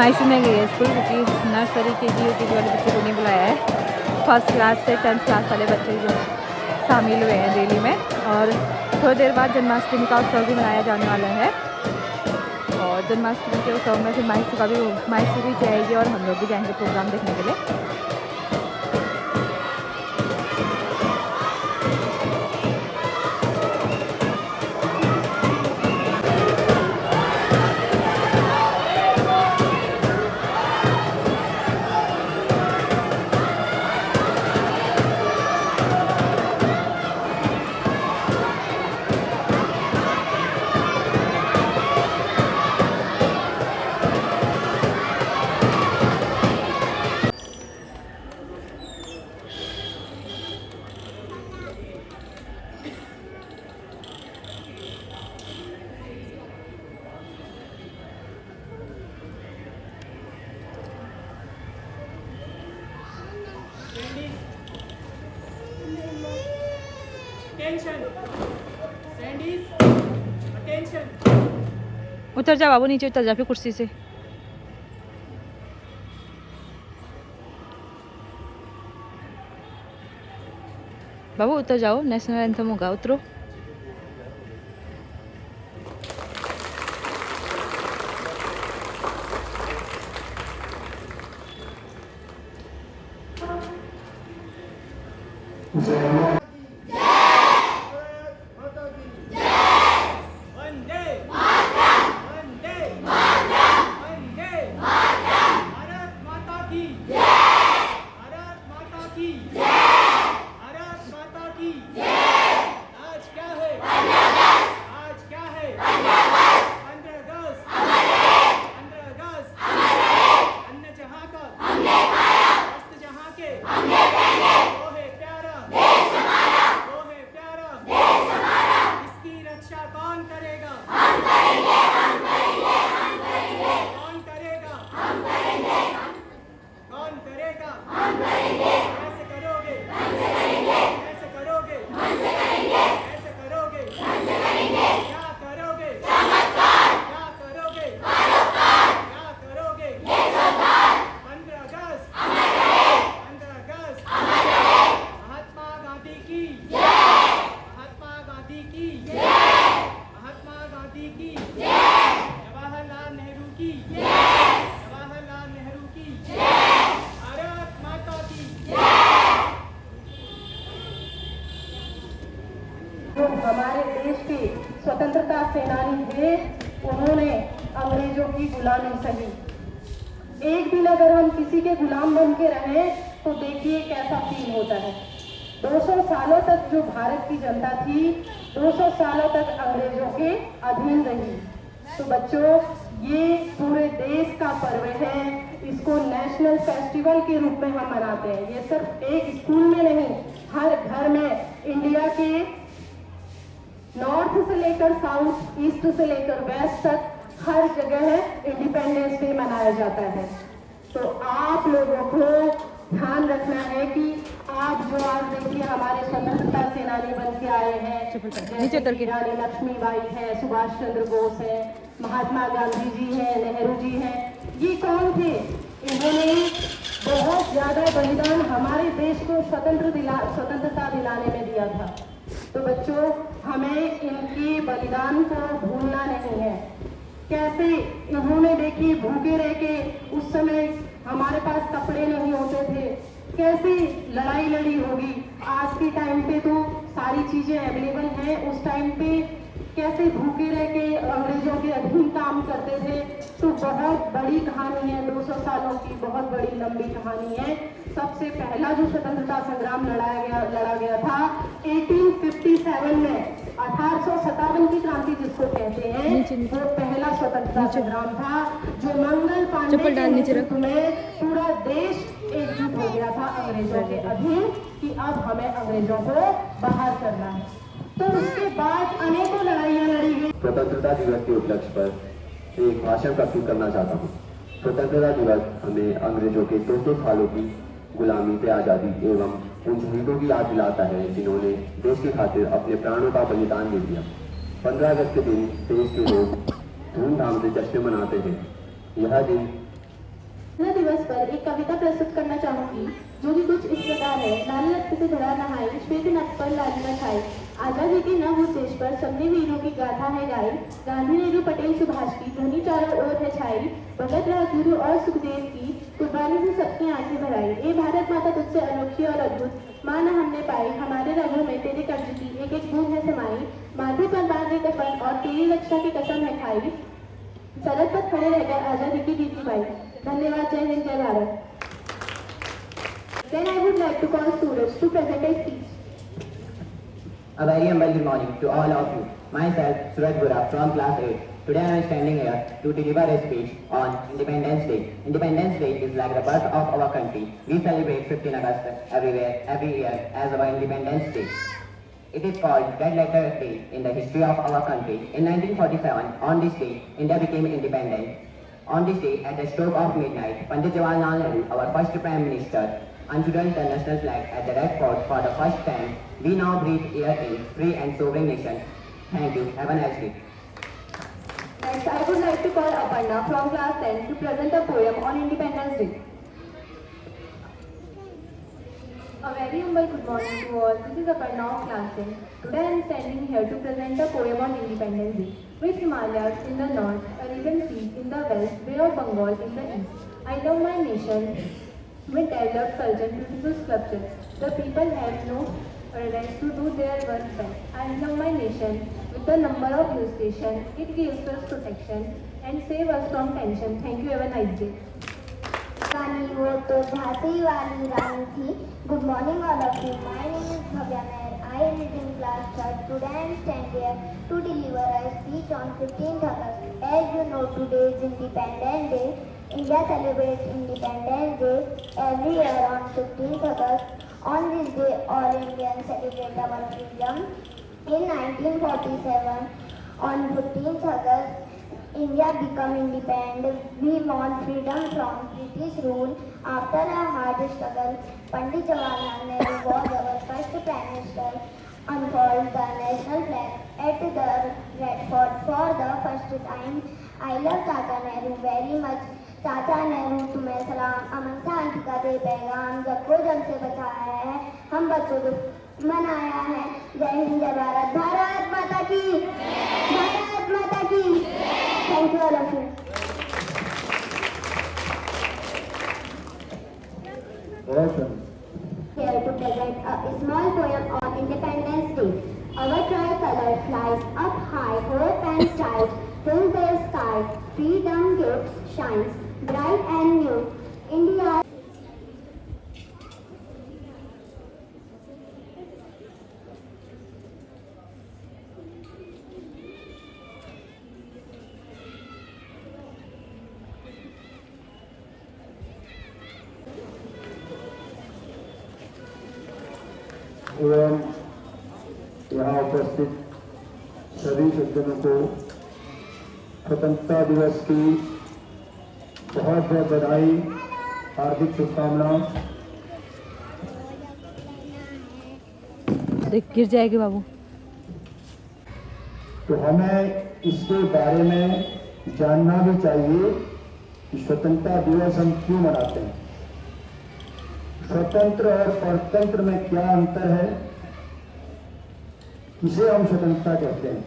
हिमायशु में गई है स्कूल, क्योंकि नर्सरी के जी यूकेजी वाले बच्चे को नहीं बुलाया है। फर्स्ट क्लास से 10th क्लास वाले बच्चे जो शामिल हुए हैं रैली में। और थोड़ी देर बाद जन्माष्टमी का उत्सव भी मनाया जाने वाला है। और जन्माष्टमी के उत्सव में फिर मायशु भी जाएगी और हम लोग भी जाएंगे प्रोग्राम देखने के लिए। उतर जा बाबू, नीचे उतर जा फिर कुर्सी से। बाबू उतर जाओ, नेशनल एंथम होगा, उतरो। हमारे देश के स्वतंत्रता सेनानी थे, उन्होंने अंग्रेजों की गुलामी सही। एक दिन अगर हम किसी के गुलाम बन के रहें तो देखिए कैसा फील होता है। 200 सालों तक जो भारत की जनता थी, 200 सालों तक अंग्रेजों के अधीन रही। तो बच्चों, ये पूरे देश का पर्व है, इसको नेशनल फेस्टिवल के रूप में हम मनाते हैं। ये सिर्फ एक स्कूल में नहीं, हर घर में, इंडिया के नॉर्थ से लेकर साउथ, ईस्ट से लेकर वेस्ट तक हर जगह इंडिपेंडेंस डे मनाया जाता है। तो आप लोगों को ध्यान रखना है कि आप जो आज देखिए हमारे स्वतंत्रता सेनानी बन के आए हैं, जैसे रानी लक्ष्मीबाई है, सुभाष चंद्र बोस है, महात्मा गांधी जी हैं, नेहरू जी हैं, ये कौन थे? इन्होंने बहुत ज्यादा बलिदान हमारे देश को स्वतंत्रता दिलाने में दिया था। तो बच्चों, हमें इनके बलिदान को भूलना नहीं है। कैसे इन्होंने देखिए भूखे रह के, उस समय हमारे पास कपड़े नहीं होते थे, कैसे लड़ाई लड़ी होगी। आज के टाइम पे तो सारी चीजें अवेलेबल हैं, उस टाइम पे कैसे भूखे रह के अंग्रेजों के अधीन काम करते थे। तो बहुत बड़ी कहानी है, 200 सालों की बहुत बड़ी लंबी कहानी है। सबसे पहला जो स्वतंत्रता संग्राम लड़ा गया था 1857 में, 1857 की क्रांति जिसको कहते हैं, वो पहला स्वतंत्रता संग्राम था, जो मंगल पांडे के नेतृत्व में पूरा देश एकजुट हो गया था अंग्रेजों के अधीन, कि अब हमें अंग्रेजों को बाहर करना है। तो उसके बाद अनेकों लड़ाइयां लड़ी गई। स्वतंत्रता दिवस के उपलक्ष्य पर एक भाषण प्रस्तुत करना चाहता हूँ। स्वतंत्रता दिवस हमें अंग्रेजों के 200 सालों की गुलामी से आज़ादी एवं उन शहीदों की याद दिलाता है जिन्होंने देश की खातिर अपने प्राणों का बलिदान दे दिया। 15 अगस्त के दिन देश के लोग धूमधाम से जश्न मनाते हैं। यह दिन स्वतंत्रता दिवस पर एक कविता प्रस्तुत करना चाहूंगी जो कि कुछ इस प्रकार है। लाल रक्त से धरा नहाई, श्वेत नभ पर लालिमा छाई, आजादी के नव उद्देश्य पर सबने वीरों की गाथा है गाई। गांधी, नेहरू, पटेल, सुभाष की ध्वनि चारों ओर है छाई, भगत, राजगुरु और सुखदेव की कुर्बानी से सबकी आंखें भराई। ए भारत माता तुझसे अनोखी और अद्भुत, माँ न हमने पाई, हमारे रगों में तेरे कर्ज की एक एक बूंद है समाई। माथे पर बांधे कफन और तेरी रक्षा की कसम है खाई, सरहद पर खड़े रहकर आजादी की जीत पाई। धन्यवाद। जय हिंद, जय Bharat. Then I would like to call students to present a speech. A very humble good morning to all of you. Myself, Suraj Bura from class 8. Today I am standing here to deliver a speech on Independence Day. Independence Day is like the birth of our country. We celebrate 15 August everywhere, every year as our Independence Day. It is called Red Letter Day in the history of our country. In 1947, on this day, India became independent. On this day, at the stroke of midnight, Pandit Jawaharlal Nehru, our first Prime Minister, unfurled the national flag at the Red Fort for the first time. We now breathe air in free and sovereign nation. Thank you. Have a nice day. Next, I would like to call Aparna from class 10 to present a poem on Independence Day. A very humble good morning to all. This is Aparna of class 10. Today I am standing here to present a poem on Independence Day. With Himalayas in the north, Arabian Sea in the west, Bay of Bengal in the east, I love my nation with developed culture and beautiful sculptures. The people have no right to do their work best. I love my nation with the number of hill stations. It gives us protection and save us from tension. Thank you. Have a nice day. रानी वो तो झांसी वाली रानी थी. Good morning all of you. My name is Bhavya Nair. I read in class 3rd. Today I am stand here to deliver a speech on 15th August. As you know, today is Independence Day. India celebrates Independence Day every year on 15th August. On this day, all Indians celebrate our freedom. In 1947, on 15th August, India became independent. We won freedom from British rule. After a hard struggle, Pandit Jawaharlal Nehru was our first Prime Minister. Unfurled the national flag at the Red Fort for the first time. I love Tata Nehru very much. चाचा नेहरू तुम्हें सलाम. अमन शांति का दे पैगाम, सबको जंग से बचाया है, हम बच्चों को मनाया है. जय हिंद, जय भारत. भारत माता की, भारत माता की. Thank you all of you. Here to present a small poem on Independence Day. Our tricolor flies up high, hope and sight fill the sky. Freedom gives shines bright and new. India. एवं यहाँ उपस्थित सभी सज्जनों को स्वतंत्रता दिवस की बहुत बहुत बधाई, हार्दिक शुभकामनाएं. देख गिर जाएगी बाबू. तो हमें इसके बारे में जानना भी चाहिए कि स्वतंत्रता दिवस हम क्यों मनाते हैं. स्वतंत्र और परतंत्र में क्या अंतर है, किसे हम स्वतंत्रता कहते हैं.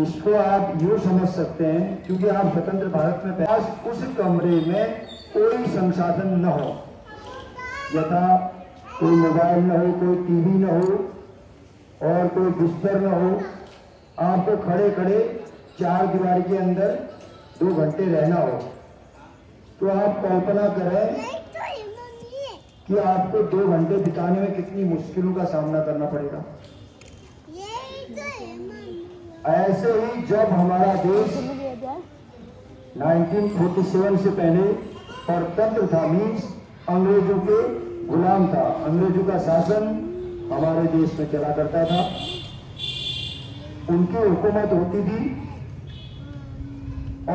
इसको आप यूं समझ सकते हैं, क्योंकि आप स्वतंत्र भारत में पास उस कमरे में कोई संसाधन न हो, यथा कोई मोबाइल न हो, कोई टीवी न हो और कोई बिस्तर न हो. आपको खड़े खड़े चार दीवार के अंदर 2 घंटे रहना हो, तो आप कल्पना करें कि आपको 2 घंटे बिताने में कितनी मुश्किलों का सामना करना पड़ेगा. ऐसे ही जब हमारा देश 1947 से पहले परतंत्र था, मीन्स अंग्रेजों के गुलाम था, अंग्रेजों का शासन हमारे देश में चला करता था, उनकी हुकूमत होती थी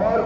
और